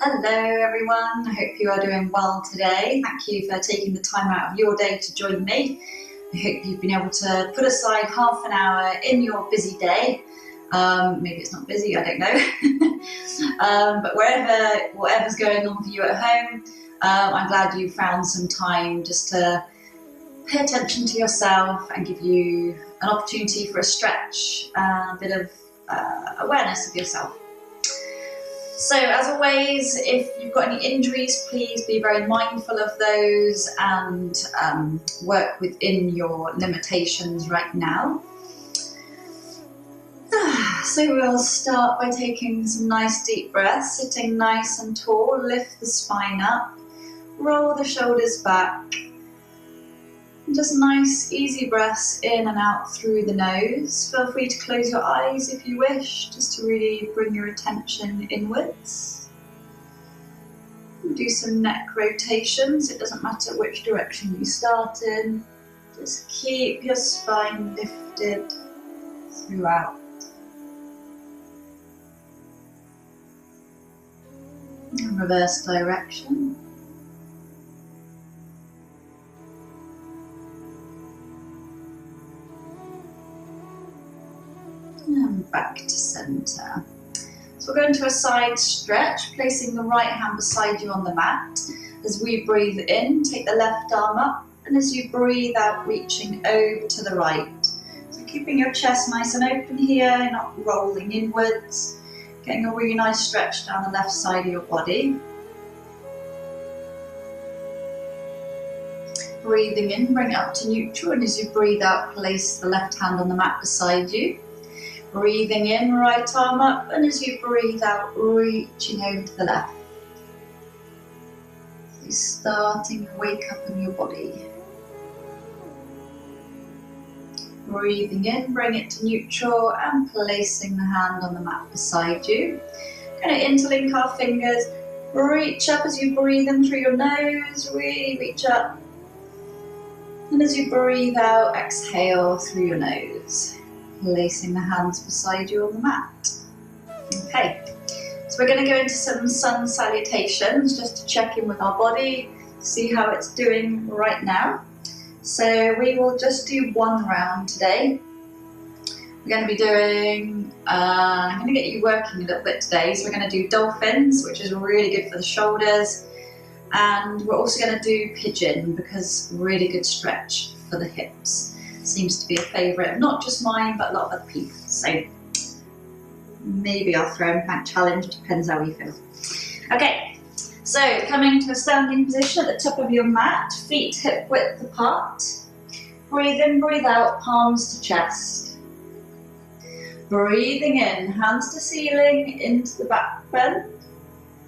Hello everyone, I hope you are doing well today. Thank you for taking the time out of your day to join me. I hope you've been able to put aside half an hour in your busy day. Maybe it's not busy, I don't know. But whatever's going on for you at home, I'm glad you found some time just to pay attention to yourself and give you an opportunity for a stretch and a bit of awareness of yourself. So as always, if you've got any injuries, please be very mindful of those and work within your limitations right now. So we'll start by taking some nice deep breaths, sitting nice and tall, lift the spine up, roll the shoulders back. Just nice, easy breaths in and out through the nose. Feel free to close your eyes if you wish, just to really bring your attention inwards. Do some neck rotations. It doesn't matter which direction you start in. Just keep your spine lifted throughout. And reverse direction. And back to center. So we're going to a side stretch, placing the right hand beside you on the mat. As we breathe in, take the left arm up, and as you breathe out, reaching over to the right. So keeping your chest nice and open here, not rolling inwards, getting a really nice stretch down the left side of your body. Breathing in, bring it up to neutral, and as you breathe out, place the left hand on the mat beside you. Breathing in, right arm up, and as you breathe out, reaching over to the left. So you're starting to wake up in your body. Breathing in, bring it to neutral, and placing the hand on the mat beside you. Going to interlink our fingers, reach up as you breathe in through your nose, really reach up. And as you breathe out, exhale through your nose. Placing the hands beside you on the mat. Okay, so we're going to go into some sun salutations just to check in with our body, see how it's doing right now. So we will just do one round today. We're going to be doing, I'm going to get you working a little bit today. So we're going to do dolphins, which is really good for the shoulders. And we're also going to do pigeon because really good stretch for the hips. Seems to be a favourite of not just mine, but a lot of other people. So maybe I'll throw in that challenge, depends how you feel. Okay, so coming to a standing position at the top of your mat, feet hip width apart. Breathe in, breathe out, palms to chest. Breathing in, hands to ceiling, into the back bend.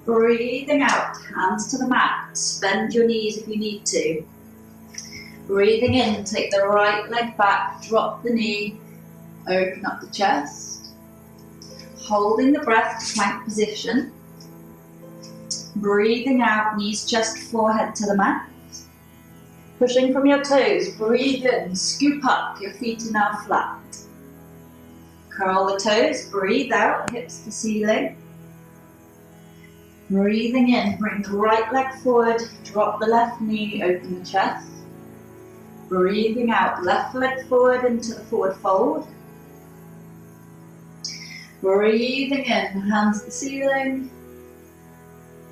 Breathing out, hands to the mat, bend your knees if you need to. Breathing in, take the right leg back, drop the knee, open up the chest. Holding the breath, plank position. Breathing out, knees, chest, forehead to the mat. Pushing from your toes, breathe in, scoop up, your feet are now flat. Curl the toes, breathe out, hips to ceiling. Breathing in, bring the right leg forward, drop the left knee, open the chest. Breathing out, left leg forward into the forward fold. Breathing in, hands to the ceiling.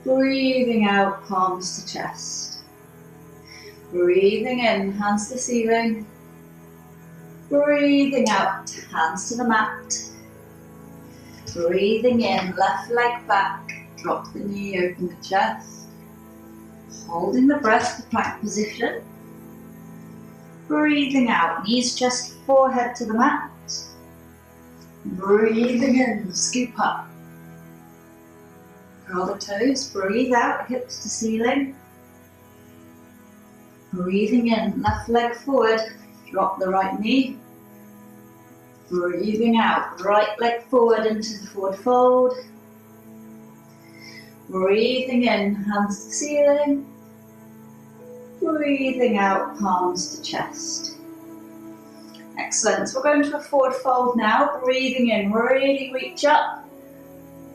Breathing out, palms to chest. Breathing in, hands to the ceiling. Breathing out, hands to the mat. Breathing in, left leg back, drop the knee, open the chest. Holding the breath to plank position. Breathing out, knees, chest, forehead to the mat. Breathing in, scoop up. Curl the toes, breathe out, hips to ceiling. Breathing in, left leg forward, drop the right knee. Breathing out, right leg forward into the forward fold. Breathing in, hands to ceiling. Breathing out, palms to chest. Excellent. So we're going to a forward fold now. Breathing in, really reach up.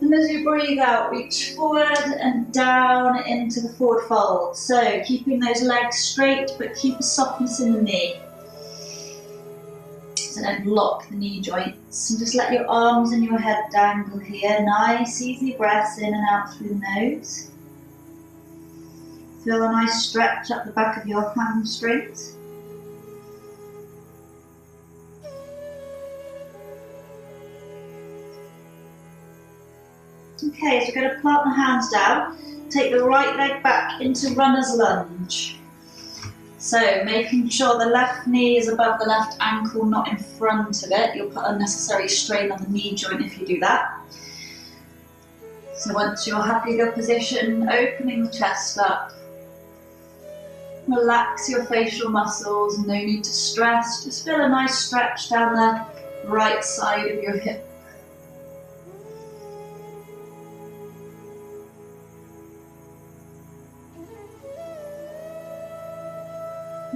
And as you breathe out, reach forward and down into the forward fold. So keeping those legs straight, but keep a softness in the knee. So don't block the knee joints. And just let your arms and your head dangle here. Nice, easy breaths in and out through the nose. Feel a nice stretch up the back of your hamstrings. Okay, so we're going to plant the hands down. Take the right leg back into runner's lunge. So making sure the left knee is above the left ankle, not in front of it. You'll put unnecessary strain on the knee joint if you do that. So once you're happy with your position, opening the chest up. Relax your facial muscles, no need to stress. Just feel a nice stretch down the right side of your hip.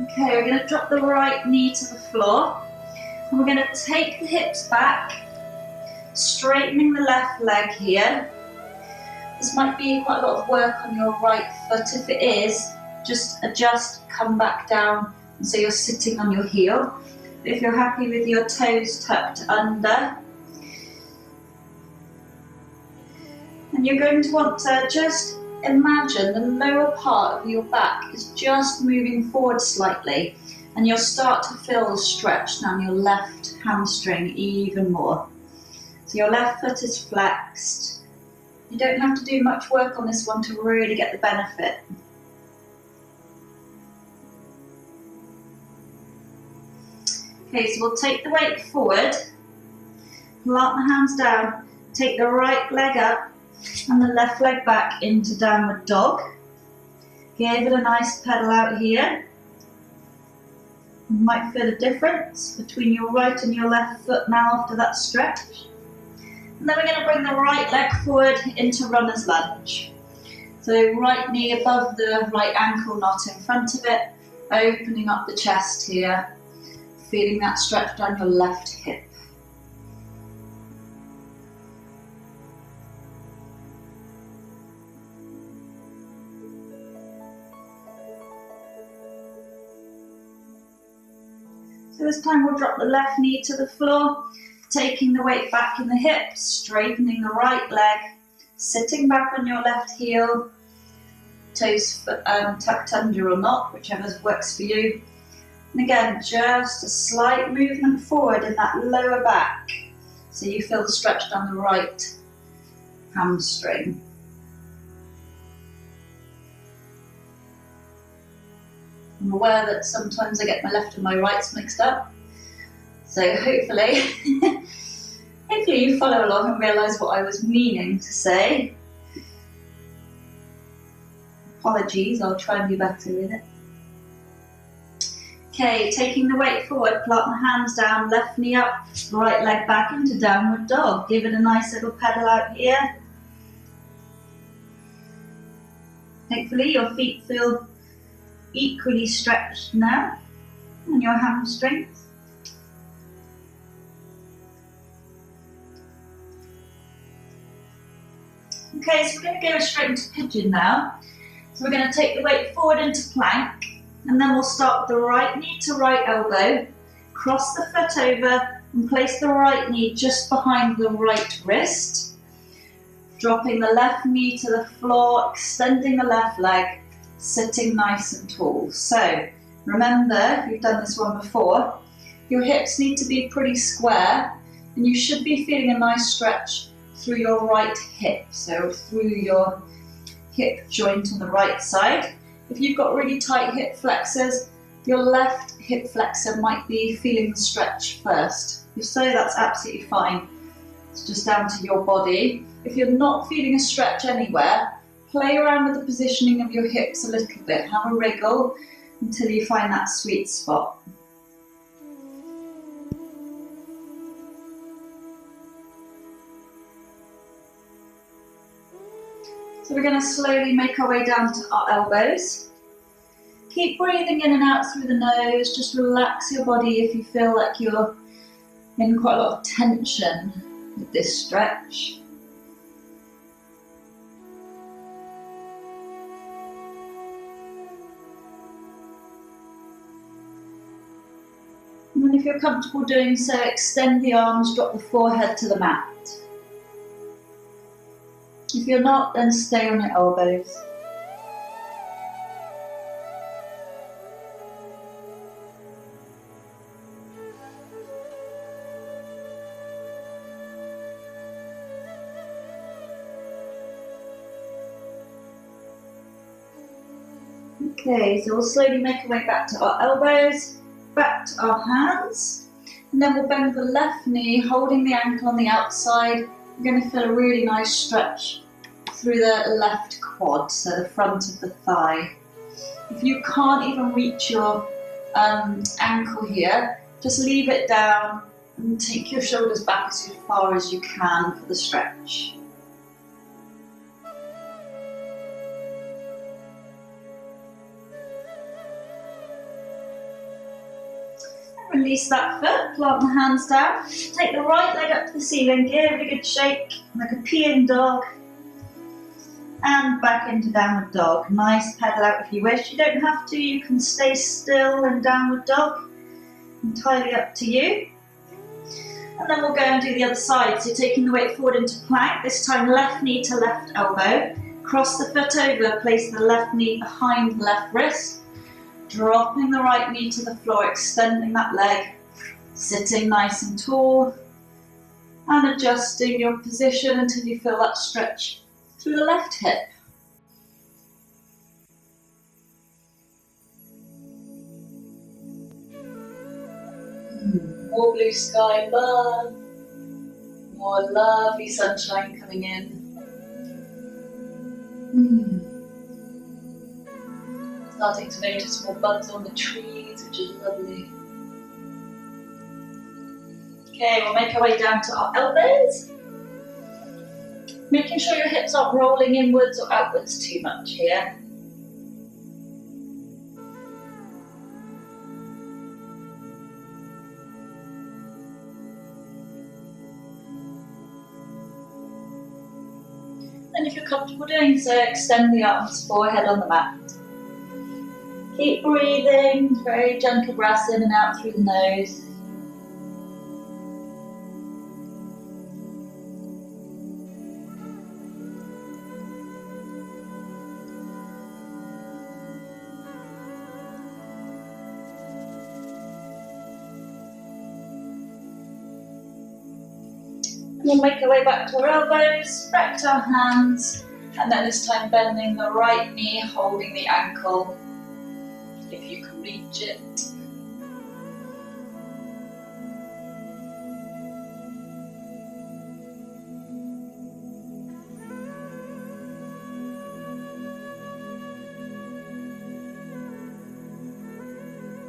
Okay, we're going to drop the right knee to the floor. And we're going to take the hips back, straightening the left leg here. This might be quite a lot of work on your right foot. If it is, just adjust, come back down, and so you're sitting on your heel. If you're happy with your toes tucked under, and you're going to want to just imagine the lower part of your back is just moving forward slightly, and you'll start to feel the stretch down your left hamstring even more. So your left foot is flexed. You don't have to do much work on this one to really get the benefit. Okay, so we'll take the weight forward, plant the hands down, take the right leg up and the left leg back into downward dog. Give it a nice pedal out here. You might feel a difference between your right and your left foot now after that stretch. And then we're going to bring the right leg forward into runner's lunge. So right knee above the right ankle, not in front of it, opening up the chest here. Feeling that stretch down your left hip. So this time we'll drop the left knee to the floor, taking the weight back in the hips, straightening the right leg, sitting back on your left heel, toes tucked under or not, whichever works for you. And again, just a slight movement forward in that lower back, so you feel the stretch down the right hamstring. I'm aware that sometimes I get my left and my rights mixed up, so hopefully you follow along and realise what I was meaning to say. Apologies, I'll try and be better with it. Okay, taking the weight forward, plant the hands down, left knee up, right leg back into downward dog. Give it a nice little pedal out here. Hopefully your feet feel equally stretched now, and your hamstrings. Okay, so we're going to go straight into pigeon now. So we're going to take the weight forward into plank, and then we'll start with the right knee to right elbow, cross the foot over and place the right knee just behind the right wrist, dropping the left knee to the floor, extending the left leg, sitting nice and tall. So remember, if you've done this one before, your hips need to be pretty square, and you should be feeling a nice stretch through your right hip, so through your hip joint on the right side. If you've got really tight hip flexors, your left hip flexor might be feeling the stretch first. If so, that's absolutely fine. It's just down to your body. If you're not feeling a stretch anywhere, play around with the positioning of your hips a little bit. Have a wriggle until you find that sweet spot. So we're going to slowly make our way down to our elbows. Keep breathing in and out through the nose. Just relax your body if you feel like you're in quite a lot of tension with this stretch. if you're comfortable doing so, extend the arms, drop the forehead to the mat. If you're not, then stay on your elbows. Okay, so we'll slowly make our way back to our elbows, back to our hands, and then we'll bend the left knee, holding the ankle on the outside. We're going to feel a really nice stretch through the left quad, so the front of the thigh. If you can't even reach your ankle here, just leave it down and take your shoulders back as far as you can for the stretch. Release that foot, plant the hands down. Take the right leg up to the ceiling, give it a good shake, like a pigeon dog. And back into downward dog. Nice pedal out if you wish. You don't have to, you can stay still in downward dog. Entirely up to you. And then we'll go and do the other side. So taking the weight forward into plank, this time left knee to left elbow. Cross the foot over, place the left knee behind the left wrist. Dropping the right knee to the floor, extending that leg, sitting nice and tall, and adjusting your position until you feel that stretch through the left hip. More blue sky above, more lovely sunshine coming in. Starting to notice more buds on the trees, which is lovely. Okay, we'll make our way down to our elbows. Making sure your hips aren't rolling inwards or outwards too much here. And if you're comfortable doing so, extend the arms, forehead on the mat. Keep breathing, very gentle breaths in and out through the nose. We'll make our way back to our elbows, back to our hands, and then this time bending the right knee, holding the ankle, if you can reach it.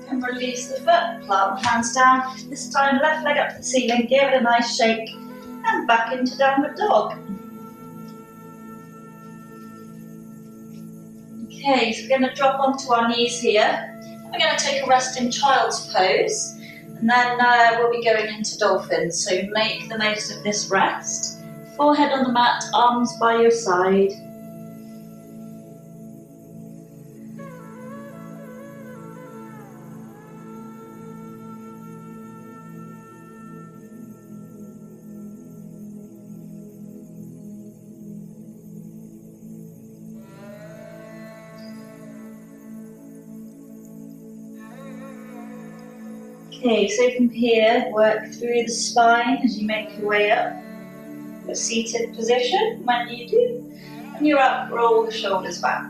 And release the foot, plant the hands down. This time left leg up to the ceiling, give it a nice shake, and back into downward dog. Okay, so we're going to drop onto our knees here. We're going to take a rest in child's pose, and then we'll be going into dolphins. So make the most of this rest. Forehead on the mat, arms by your side. Okay, so from here, work through the spine as you make your way up. Your seated position when you do. And you're up, roll the shoulders back.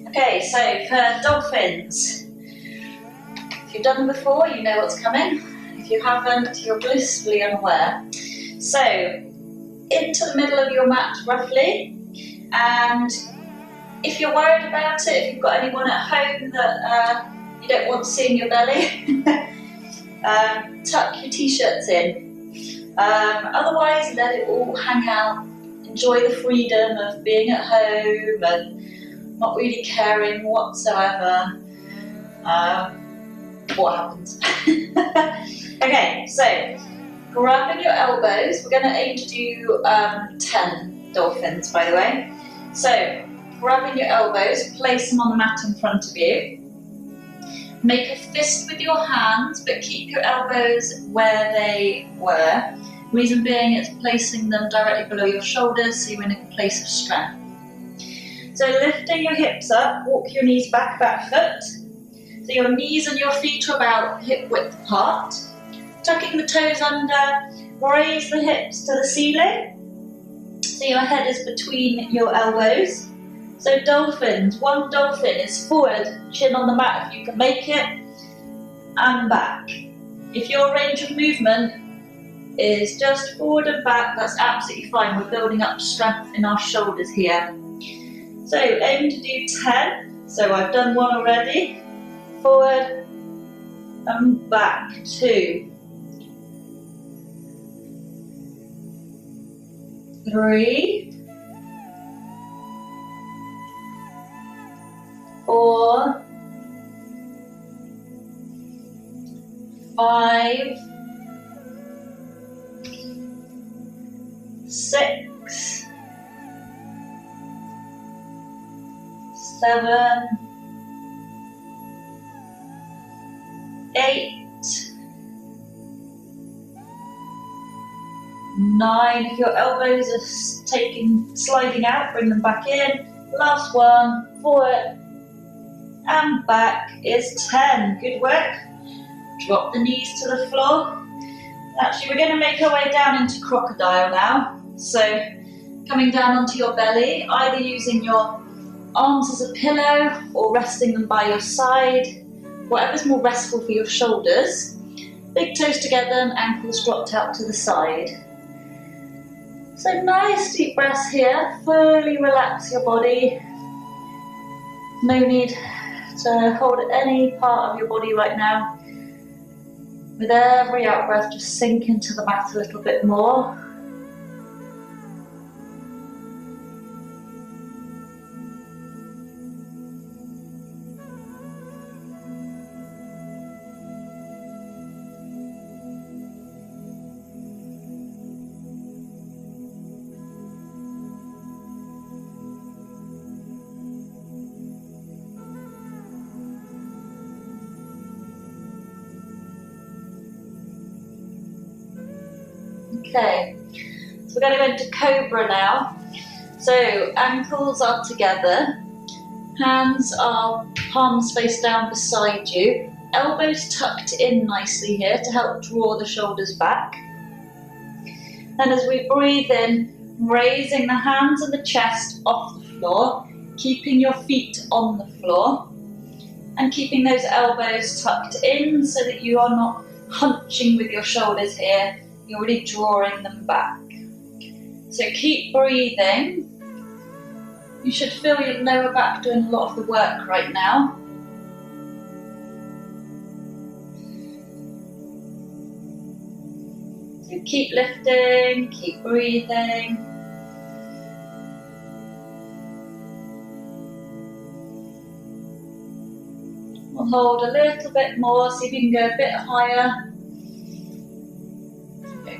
Okay, so for dolphins, if you've done them before, you know what's coming. If you haven't, you're blissfully unaware. So, into the middle of your mat roughly, and if you're worried about it, if you've got anyone at home that you don't want seeing your belly, tuck your t-shirts in. Otherwise, let it all hang out. Enjoy the freedom of being at home and not really caring whatsoever what happens. Okay, so grabbing your elbows, we're going to aim to do 10 dolphins, by the way. So grabbing your elbows, place them on the mat in front of you. Make a fist with your hands, but keep your elbows where they were. Reason being, it's placing them directly below your shoulders, so you're in a place of strength. So lifting your hips up, walk your knees back foot. So your knees and your feet are about hip width apart. Tucking the toes under, raise the hips to the ceiling. So your head is between your elbows. So dolphins, one dolphin is forward, chin on the mat if you can make it, and back. If your range of movement is just forward and back, that's absolutely fine. We're building up strength in our shoulders here. So aim to do 10. So I've done one already. Forward and back, 2, 3, 4, 5, 6, 7, 8, 9. If your elbows are sliding out, bring them back in. Last one, forward and back is 10. Good work. Drop the knees to the floor. Actually, we're going to make our way down into crocodile now. So coming down onto your belly, either using your arms as a pillow or resting them by your side. Whatever's more restful for your shoulders. Big toes together and ankles dropped out to the side. So nice deep breaths here. Fully relax your body. No need to hold any part of your body right now. With every out breath, just sink into the mat a little bit more. Okay, so we're going to go into cobra now. So ankles are together, hands are palms face down beside you, elbows tucked in nicely here to help draw the shoulders back. And as we breathe in, raising the hands and the chest off the floor, keeping your feet on the floor, and keeping those elbows tucked in so that you are not hunching with your shoulders here. You're really drawing them back. So keep breathing. You should feel your lower back doing a lot of the work right now. So keep lifting, keep breathing. We'll hold a little bit more, see if you can go a bit higher.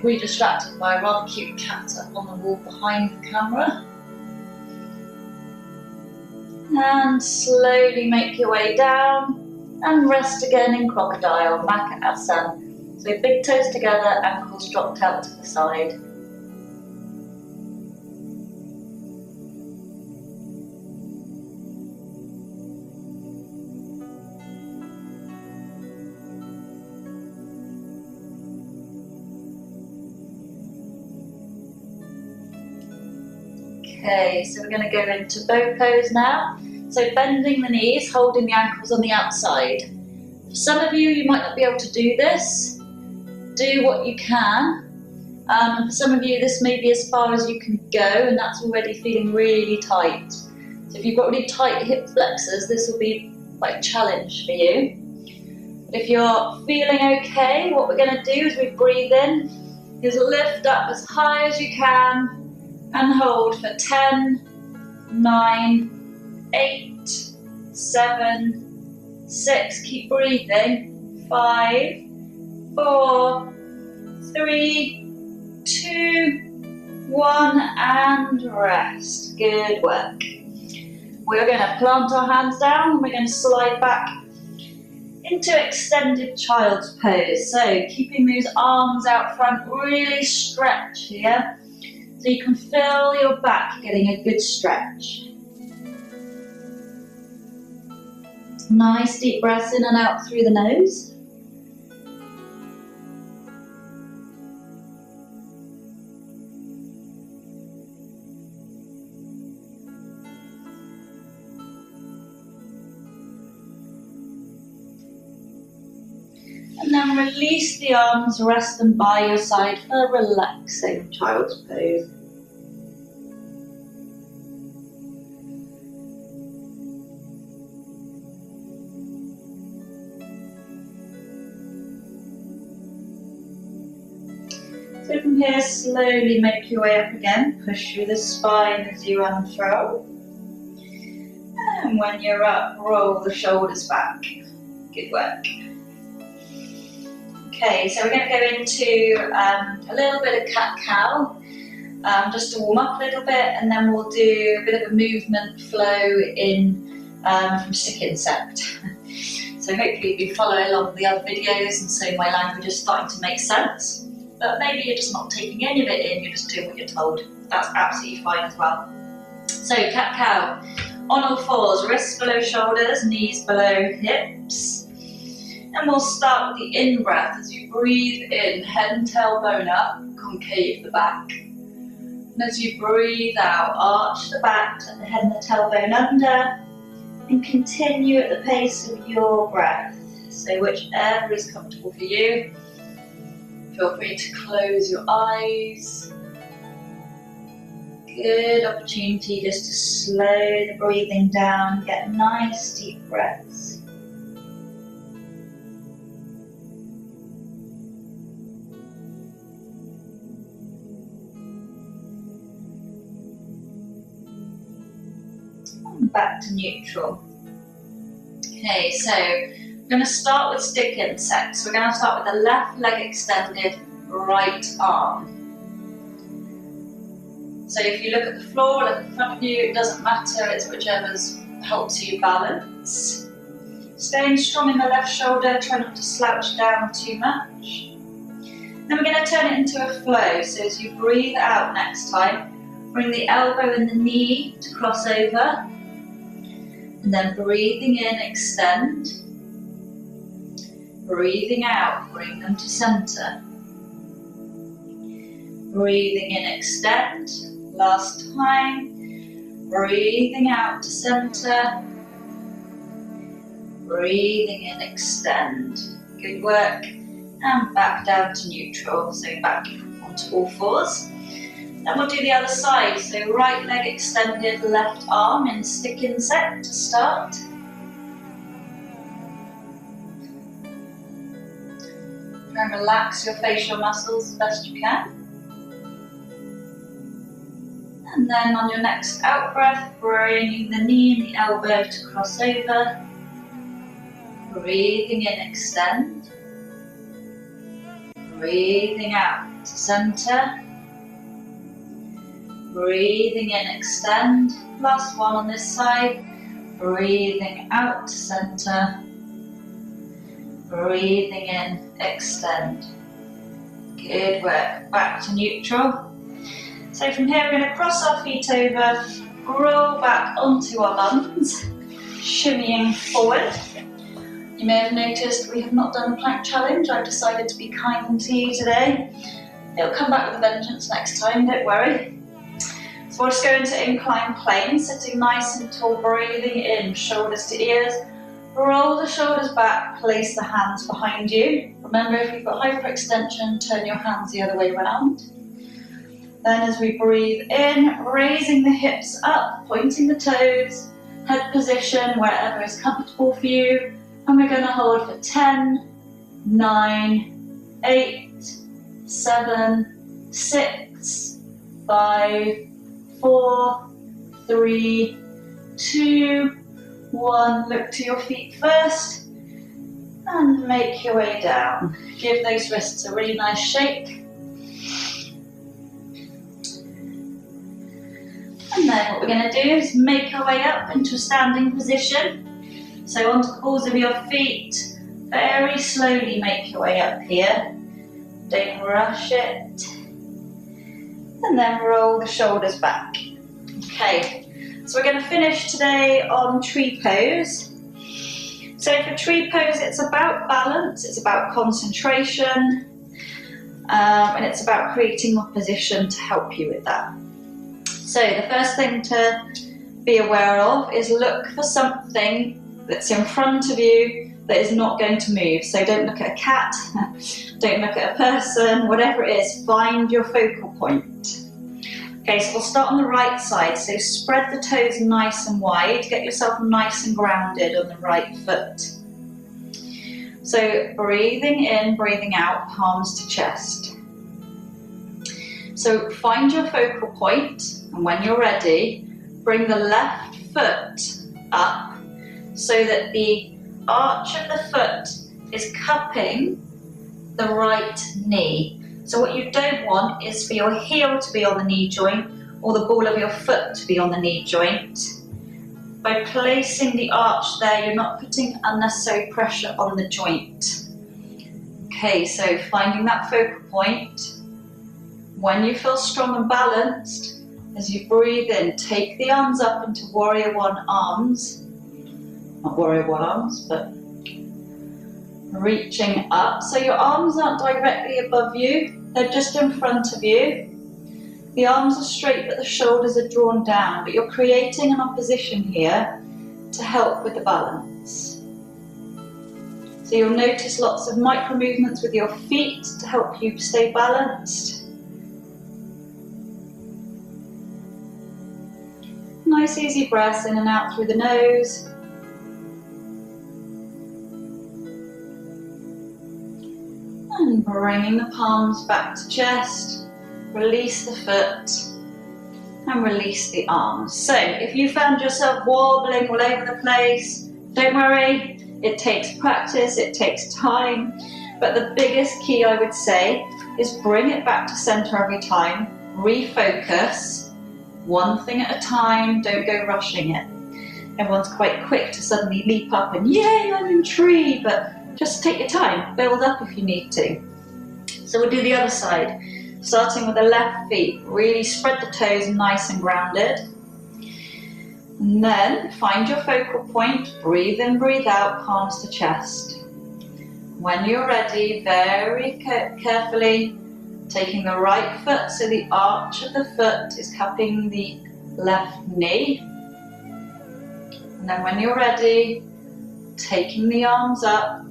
We're distracted by a rather cute cat up on the wall behind the camera. And slowly make your way down and rest again in crocodile, back at Asan. So big toes together, ankles dropped out to the side. Okay, so we're going to go into bow pose now. So bending the knees, holding the ankles on the outside. For some of you, you might not be able to do this. Do what you can. And for some of you, this may be as far as you can go, and that's already feeling really tight. So if you've got really tight hip flexors, this will be quite a challenge for you. But if you're feeling okay, what we're going to do as we breathe in is lift up as high as you can and hold for 10, 9, 8, 7, 6. Keep breathing. 5, 4, 3, 2, 1, and rest. Good work. We're going to plant our hands down and we're going to slide back into extended child's pose. So keeping those arms out front, really stretch here. So you can feel your back getting a good stretch. Nice deep breaths in and out through the nose. And then release the arms, rest them by your side for a relaxing child's pose. So from here, slowly make your way up again. Push through the spine as you unfurl. And when you're up, roll the shoulders back. Good work. Okay, so we're going to go into a little bit of cat-cow, just to warm up a little bit, and then we'll do a bit of a movement flow in from stick insect. So hopefully if you follow along with the other videos, and so my language is starting to make sense, but maybe you're just not taking any of it in, you're just doing what you're told. That's absolutely fine as well. So cat-cow, on all fours, wrists below shoulders, knees below hips. And we'll start with the in-breath as you breathe in, head and tailbone up, concave the back. And as you breathe out, arch the back, tuck the head and the tailbone under, and continue at the pace of your breath. So whichever is comfortable for you. Feel free to close your eyes. Good opportunity just to slow the breathing down, get nice deep breaths. Back to neutral. Okay, so we're going to start with stick insects. We're going to start with the left leg extended, right arm. So if you look at the floor, look in front of you, it doesn't matter, it's whichever helps you balance. Staying strong in the left shoulder, try not to slouch down too much. Then we're going to turn it into a flow. So as you breathe out next time, bring the elbow and the knee to cross over. And then breathing in, extend. Breathing out, bring them to center. Breathing in, extend. Last time. Breathing out to center. Breathing in, extend. Good work. And back down to neutral. So back onto all fours. Then we'll do the other side, so right leg extended, left arm in stick insect to start. Try and relax your facial muscles as best you can. And then on your next out breath, bringing the knee and the elbow to cross over. Breathing in, extend. Breathing out to center. Breathing in, extend. Last one on this side. Breathing out to center. Breathing in, extend. Good work. Back to neutral. So from here we're going to cross our feet over, roll back onto our buns, shimmying forward. You may have noticed we have not done a plank challenge. I've decided to be kind to you today. It'll come back with a vengeance next time, don't worry. So we'll just go into incline plane, sitting nice and tall, breathing in, shoulders to ears. Roll the shoulders back, place the hands behind you. Remember, if you've got hyperextension, turn your hands the other way around. Then as we breathe in, raising the hips up, pointing the toes, head position wherever is comfortable for you. And we're going to hold for 10, 9, 8, 7, 6, 5, 4, 3, 2, 1. Look to your feet first and make your way down. Give those wrists a really nice shake. And then what we're going to do is make our way up into a standing position. So onto the balls of your feet, Very slowly make your way up here. Don't rush it. And then roll the shoulders back. Okay, so we're going to finish today on tree pose. So for tree pose, it's about balance, it's about concentration, and it's about creating opposition to help you with that. So the first thing to be aware of is look for something that's in front of you that is not going to move. So don't look at a cat, don't look at a person, whatever it is, find your focal point. Okay, so we'll start on the right side. So spread the toes nice and wide, get yourself nice and grounded on the right foot. So breathing in, breathing out, palms to chest. So find your focal point, and when you're ready, bring the left foot up so that the arch of the foot is cupping the right knee. So what you don't want is for your heel to be on the knee joint or the ball of your foot to be on the knee joint. By placing the arch there, you're not putting unnecessary pressure on the joint. Okay, so finding that focal point. When you feel strong and balanced, as you breathe in, take the arms up into warrior one arms. Not warrior one arms, but reaching up. So your arms aren't directly above you, they're just in front of you. The arms are straight but the shoulders are drawn down, but you're creating an opposition here to help with the balance. So you'll notice lots of micro movements with your feet to help you stay balanced. Nice easy breaths in and out through the nose. And bringing the palms back to chest, release the foot and release the arms. So if you found yourself wobbling all over the place, don't worry, it takes practice, it takes time, but the biggest key I would say is bring it back to center every time, refocus, one thing at a time, don't go rushing it. Everyone's quite quick to suddenly leap up and yay, I'm in tree, but just take your time, build up if you need to. So we'll do the other side, starting with the left feet. Really spread the toes nice and grounded. And then find your focal point, breathe in, breathe out, palms to chest. When you're ready, very carefully, taking the right foot so the arch of the foot is cupping the left knee. And then when you're ready, taking the arms up.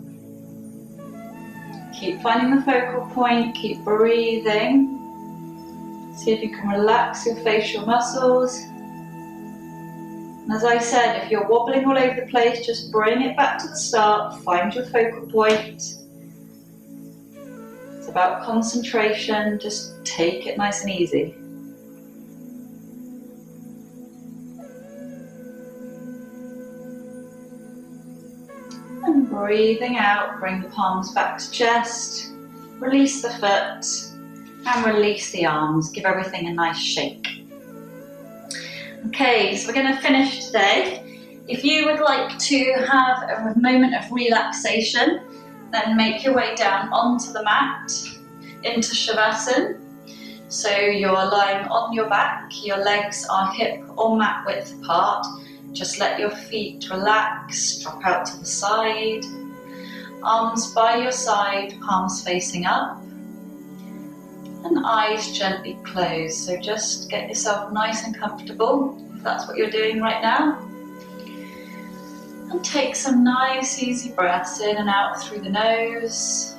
Keep finding the focal point, keep breathing. See if you can relax your facial muscles. And as I said, if you're wobbling all over the place, just bring it back to the start, find your focal point. It's about concentration, just take it nice and easy. And breathing out, bring the palms back to chest, release the foot and release the arms, give everything a nice shake. Okay, so we're going to finish today. If you would like to have a moment of relaxation, then make your way down onto the mat into Shavasana. So you're lying on your back, your legs are hip or mat width apart. Just let your feet relax, drop out to the side. Arms by your side, palms facing up. And eyes gently closed. So just get yourself nice and comfortable, if that's what you're doing right now. And take some nice easy breaths in and out through the nose.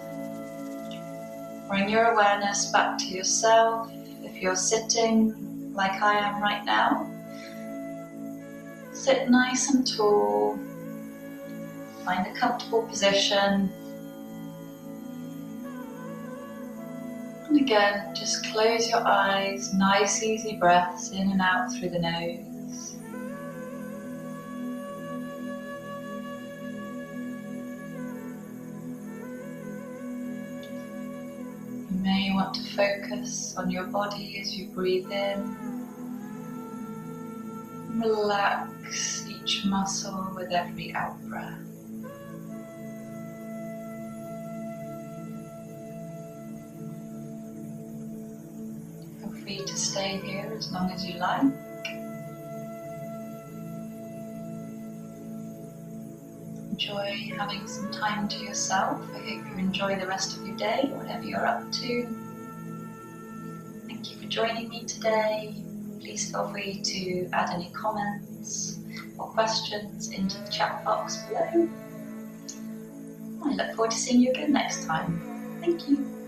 Bring your awareness back to yourself. If you're sitting like I am right now, sit nice and tall. Find a comfortable position. And again, just close your eyes, nice easy breaths in and out through the nose. You may want to focus on your body as you breathe in. Relax each muscle with every out breath. free to stay here as long as you like. Enjoy having some time to yourself. I hope you enjoy the rest of your day, whatever you're up to. Thank you for joining me today. Please feel free to add any comments or questions into the chat box below. I look forward to seeing you again next time. Thank you.